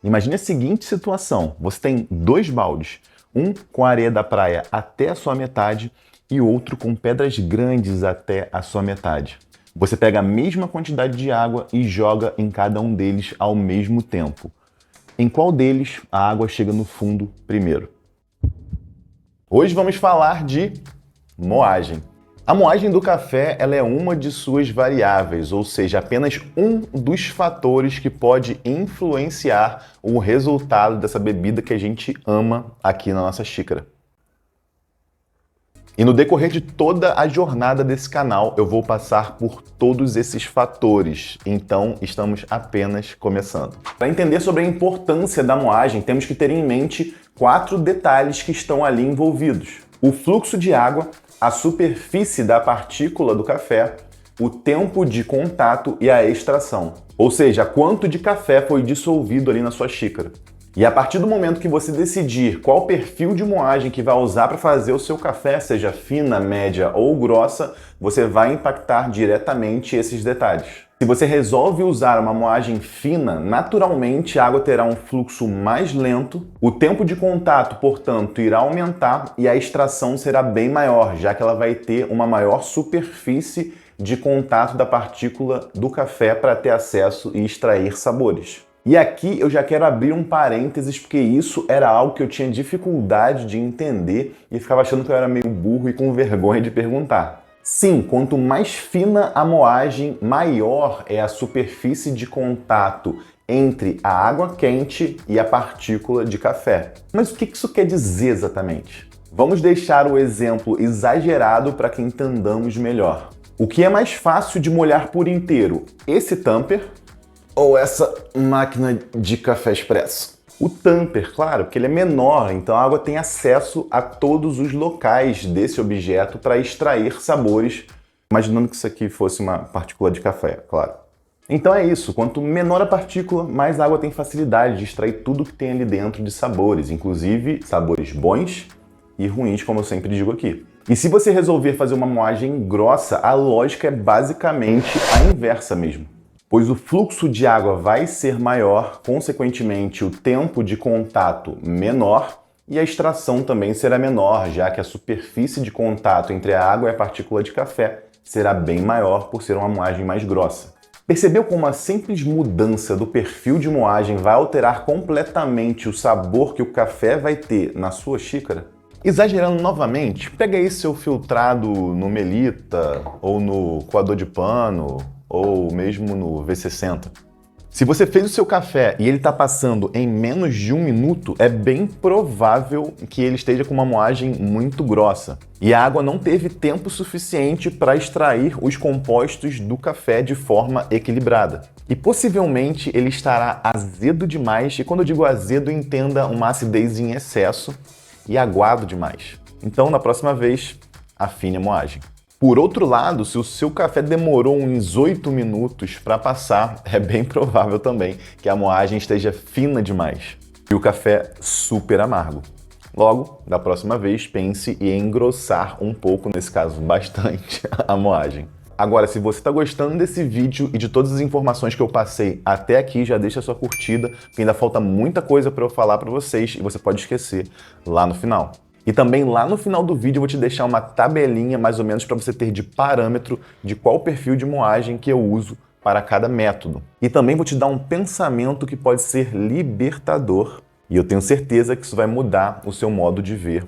Imagine a seguinte situação: você tem dois baldes, um com areia da praia até a sua metade e outro com pedras grandes até a sua metade. Você pega a mesma quantidade de água e joga em cada um deles ao mesmo tempo. Em qual deles a água chega no fundo primeiro? Hoje vamos falar de moagem. A moagem do café ela é uma de suas variáveis, ou seja, apenas um dos fatores que pode influenciar o resultado dessa bebida que a gente ama aqui na nossa xícara. E no decorrer de toda a jornada desse canal, eu vou passar por todos esses fatores, então estamos apenas começando. Para entender sobre a importância da moagem, temos que ter em mente 4 detalhes que estão ali envolvidos: o fluxo de água, a superfície da partícula do café, o tempo de contato e a extração, ou seja, quanto de café foi dissolvido ali na sua xícara. E a partir do momento que você decidir qual perfil de moagem que vai usar para fazer o seu café, seja fina, média ou grossa, você vai impactar diretamente esses detalhes. Se você resolve usar uma moagem fina, naturalmente a água terá um fluxo mais lento, o tempo de contato, portanto, irá aumentar e a extração será bem maior, já que ela vai ter uma maior superfície de contato da partícula do café para ter acesso e extrair sabores. E aqui eu já quero abrir um parênteses, porque isso era algo que eu tinha dificuldade de entender e ficava achando que eu era meio burro e com vergonha de perguntar. Sim, quanto mais fina a moagem, maior é a superfície de contato entre a água quente e a partícula de café. Mas o que isso quer dizer exatamente? Vamos deixar o exemplo exagerado para que entendamos melhor. O que é mais fácil de molhar por inteiro? Esse tamper ou essa máquina de café expresso? O tamper, claro, porque ele é menor, então a água tem acesso a todos os locais desse objeto para extrair sabores, imaginando que isso aqui fosse uma partícula de café, claro. Então é isso, quanto menor a partícula, mais a água tem facilidade de extrair tudo que tem ali dentro de sabores, inclusive sabores bons e ruins, como eu sempre digo aqui. E se você resolver fazer uma moagem grossa, a lógica é basicamente a inversa mesmo, pois o fluxo de água vai ser maior, consequentemente o tempo de contato menor e a extração também será menor, já que a superfície de contato entre a água e a partícula de café será bem maior por ser uma moagem mais grossa. Percebeu como a simples mudança do perfil de moagem vai alterar completamente o sabor que o café vai ter na sua xícara? Exagerando novamente, pega aí seu filtrado no Melita ou no coador de pano, ou mesmo no V60. Se você fez o seu café e ele está passando em menos de 1 minuto, é bem provável que ele esteja com uma moagem muito grossa. E a água não teve tempo suficiente para extrair os compostos do café de forma equilibrada. E possivelmente ele estará azedo demais, e quando eu digo azedo, entenda uma acidez em excesso e aguado demais. Então, na próxima vez, afine a moagem. Por outro lado, se o seu café demorou uns 8 minutos para passar, é bem provável também que a moagem esteja fina demais e o café super amargo. Logo, da próxima vez, pense em engrossar um pouco, nesse caso bastante, a moagem. Agora, se você está gostando desse vídeo e de todas as informações que eu passei até aqui, já deixa a sua curtida, porque ainda falta muita coisa para eu falar para vocês e você pode esquecer lá no final. E também lá no final do vídeo eu vou te deixar uma tabelinha mais ou menos para você ter de parâmetro de qual perfil de moagem que eu uso para cada método. E também vou te dar um pensamento que pode ser libertador e eu tenho certeza que isso vai mudar o seu modo de ver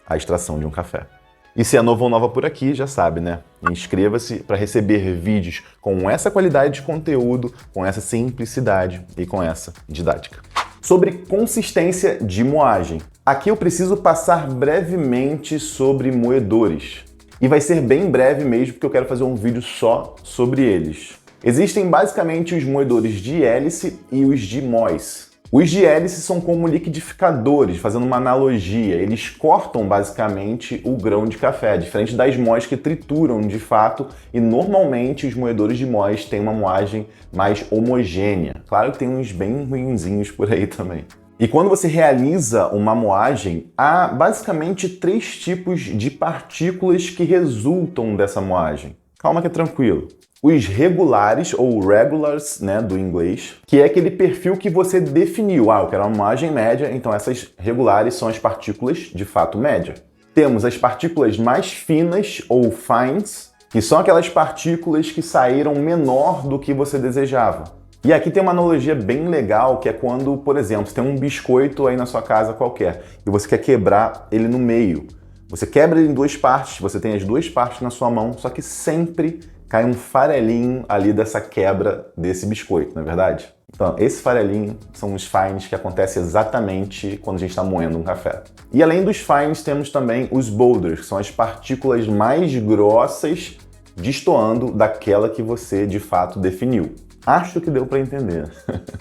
a extração de um café. E se é novo ou nova por aqui, já sabe, né? Inscreva-se para receber vídeos com essa qualidade de conteúdo, com essa simplicidade e com essa didática. Sobre consistência de moagem. Aqui eu preciso passar brevemente sobre moedores. E vai ser bem breve mesmo, porque eu quero fazer um vídeo só sobre eles. Existem basicamente os moedores de hélice e os de Mohs. Os de hélice são como liquidificadores, fazendo uma analogia. Eles cortam basicamente o grão de café, diferente das Mohs que trituram de fato, e normalmente os moedores de Mohs têm uma moagem mais homogênea. Claro que tem uns bem ruinzinhos por aí também. E quando você realiza uma moagem, há basicamente 3 tipos de partículas que resultam dessa moagem. Calma que é tranquilo. Os regulares, ou regulars, né, do inglês, que é aquele perfil que você definiu. Eu quero uma moagem média, então essas regulares são as partículas de fato média. Temos as partículas mais finas, ou fines, que são aquelas partículas que saíram menor do que você desejava. E aqui tem uma analogia bem legal, que é quando, por exemplo, você tem um biscoito aí na sua casa qualquer, e você quer quebrar ele no meio. Você quebra ele em duas partes, você tem as duas partes na sua mão, só que sempre cai um farelinho ali dessa quebra desse biscoito, não é verdade? Então, esse farelinho são os fines que acontecem exatamente quando a gente está moendo um café. E além dos fines, temos também os boulders, que são as partículas mais grossas destoando daquela que você de fato definiu. Acho que deu para entender.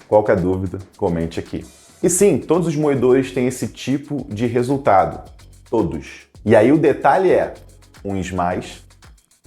Qualquer dúvida, comente aqui. E sim, todos os moedores têm esse tipo de resultado. Todos. E aí o detalhe é, uns mais,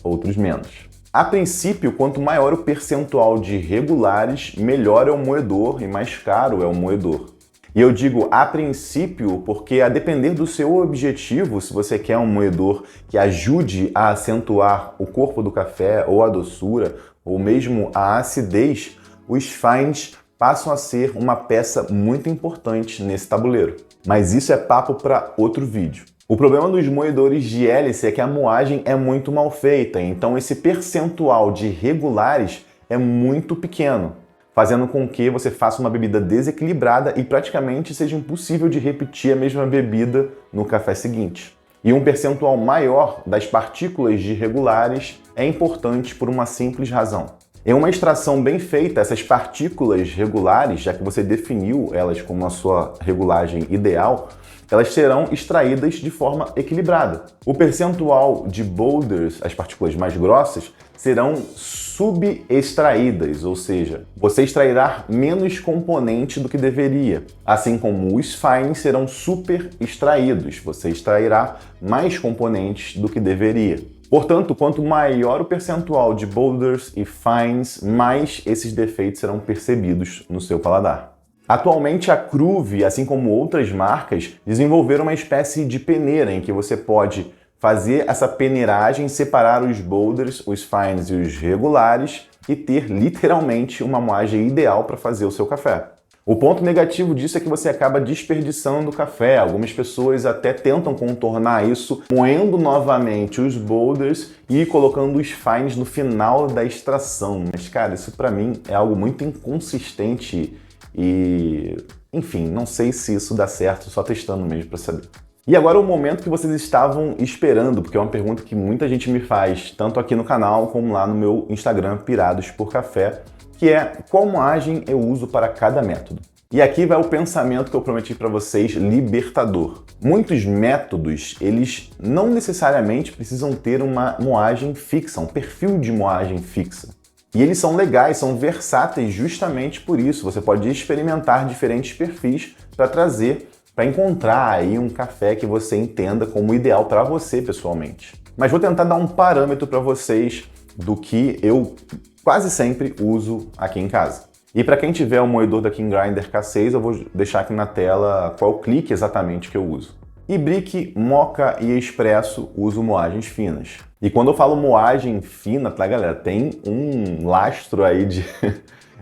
outros menos. A princípio, quanto maior o percentual de regulares, melhor é o moedor e mais caro é o moedor. E eu digo a princípio porque, a depender do seu objetivo, se você quer um moedor que ajude a acentuar o corpo do café, ou a doçura, ou mesmo a acidez, os fines passam a ser uma peça muito importante nesse tabuleiro. Mas isso é papo para outro vídeo. O problema dos moedores de hélice é que a moagem é muito mal feita, então esse percentual de regulares é muito pequeno, fazendo com que você faça uma bebida desequilibrada e praticamente seja impossível de repetir a mesma bebida no café seguinte. E um percentual maior das partículas de regulares é importante por uma simples razão. Em uma extração bem feita, essas partículas regulares, já que você definiu elas como a sua regulagem ideal, elas serão extraídas de forma equilibrada. O percentual de boulders, as partículas mais grossas, serão subextraídas, ou seja, você extrairá menos componente do que deveria. Assim como os fines serão super extraídos, você extrairá mais componentes do que deveria. Portanto, quanto maior o percentual de boulders e fines, mais esses defeitos serão percebidos no seu paladar. Atualmente, a Kruve, assim como outras marcas, desenvolveram uma espécie de peneira em que você pode fazer essa peneiragem, separar os boulders, os fines e os regulares e ter literalmente uma moagem ideal para fazer o seu café. O ponto negativo disso é que você acaba desperdiçando o café. Algumas pessoas até tentam contornar isso moendo novamente os boulders e colocando os fines no final da extração. Mas, cara, isso para mim é algo muito inconsistente e, enfim, não sei se isso dá certo, só testando mesmo para saber. E agora o momento que vocês estavam esperando, porque é uma pergunta que muita gente me faz, tanto aqui no canal como lá no meu Instagram, Pirados por Café, que é qual moagem eu uso para cada método. E aqui vai o pensamento que eu prometi para vocês, libertador. Muitos métodos, eles não necessariamente precisam ter uma moagem fixa, um perfil de moagem fixa. E eles são legais, são versáteis justamente por isso. Você pode experimentar diferentes perfis para encontrar aí um café que você entenda como ideal para você pessoalmente. Mas vou tentar dar um parâmetro para vocês do que eu quase sempre uso aqui em casa. E para quem tiver o moedor da King Grinder K6, eu vou deixar aqui na tela qual clique exatamente que eu uso. E Brick, Moka e Expresso uso moagens finas. E quando eu falo moagem fina, tá galera, tem um lastro aí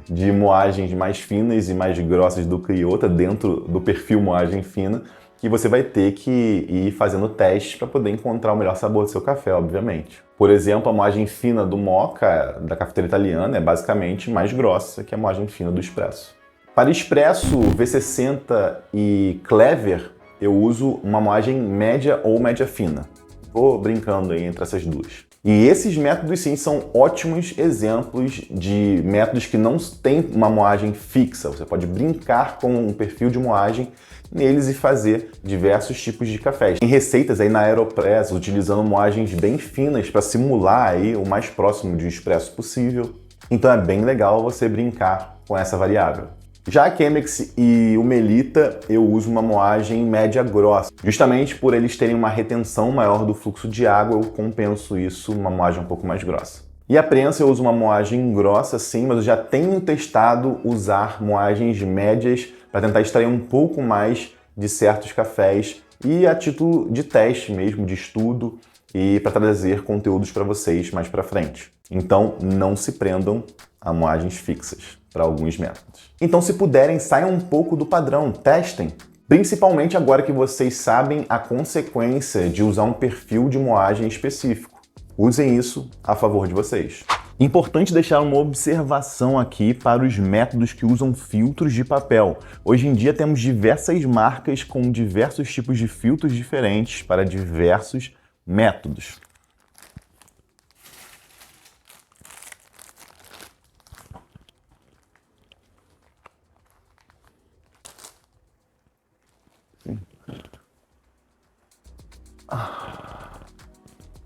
de moagens mais finas e mais grossas do que outra dentro do perfil moagem fina, que você vai ter que ir fazendo testes para poder encontrar o melhor sabor do seu café, obviamente. Por exemplo, a moagem fina do Moka, da cafeteira italiana, é basicamente mais grossa que a moagem fina do Expresso. Para Expresso, V60 e Clever, eu uso uma moagem média ou média fina. Vou brincando aí entre essas duas. E esses métodos sim são ótimos exemplos de métodos que não têm uma moagem fixa. Você pode brincar com um perfil de moagem neles e fazer diversos tipos de cafés. Tem receitas aí na Aeropress utilizando moagens bem finas para simular aí o mais próximo de um expresso possível. Então é bem legal você brincar com essa variável. Já a Chemex e o Melita, eu uso uma moagem média grossa. Justamente por eles terem uma retenção maior do fluxo de água, eu compenso isso uma moagem um pouco mais grossa. E a prensa eu uso uma moagem grossa sim, mas eu já tenho testado usar moagens médias para tentar extrair um pouco mais de certos cafés e a título de teste mesmo, de estudo e para trazer conteúdos para vocês mais para frente. Então, não se prendam a moagens fixas para alguns métodos. Então, se puderem, saiam um pouco do padrão, testem. Principalmente agora que vocês sabem a consequência de usar um perfil de moagem específico. Usem isso a favor de vocês. Importante deixar uma observação aqui para os métodos que usam filtros de papel. Hoje em dia temos diversas marcas com diversos tipos de filtros diferentes para diversos métodos.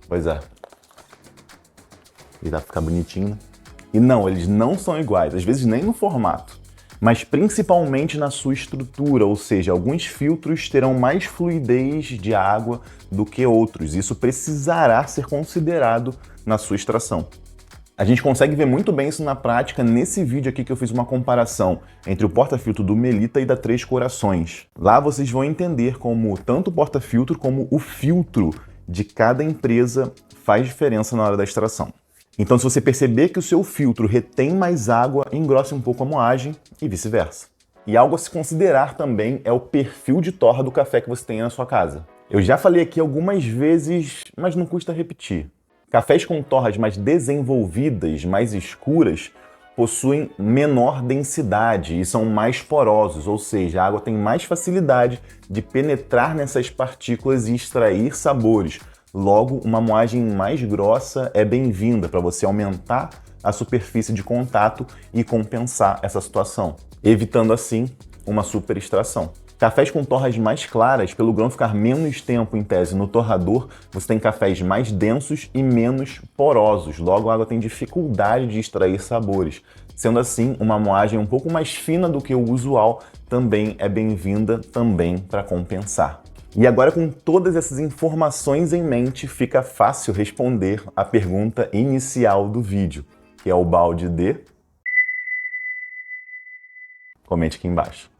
Pois é. E dá pra ficar bonitinho, né? E não, eles não são iguais, às vezes nem no formato, mas principalmente na sua estrutura, ou seja, alguns filtros terão mais fluidez de água do que outros. Isso precisará ser considerado na sua extração. A gente consegue ver muito bem isso na prática nesse vídeo aqui que eu fiz uma comparação entre o porta-filtro do Melita e da Três Corações. Lá vocês vão entender como tanto o porta-filtro como o filtro de cada empresa faz diferença na hora da extração. Então, se você perceber que o seu filtro retém mais água, engrosse um pouco a moagem e vice-versa. E algo a se considerar também é o perfil de torra do café que você tem na sua casa. Eu já falei aqui algumas vezes, mas não custa repetir. Cafés com torras mais desenvolvidas, mais escuras, possuem menor densidade e são mais porosos, ou seja, a água tem mais facilidade de penetrar nessas partículas e extrair sabores. Logo, uma moagem mais grossa é bem-vinda para você aumentar a superfície de contato e compensar essa situação, evitando assim uma superextração. Cafés com torras mais claras, pelo grão ficar menos tempo em tese no torrador, você tem cafés mais densos e menos porosos. Logo, a água tem dificuldade de extrair sabores. Sendo assim, uma moagem um pouco mais fina do que o usual também é bem-vinda também para compensar. E agora, com todas essas informações em mente, fica fácil responder a pergunta inicial do vídeo, que é o balde de... Comente aqui embaixo.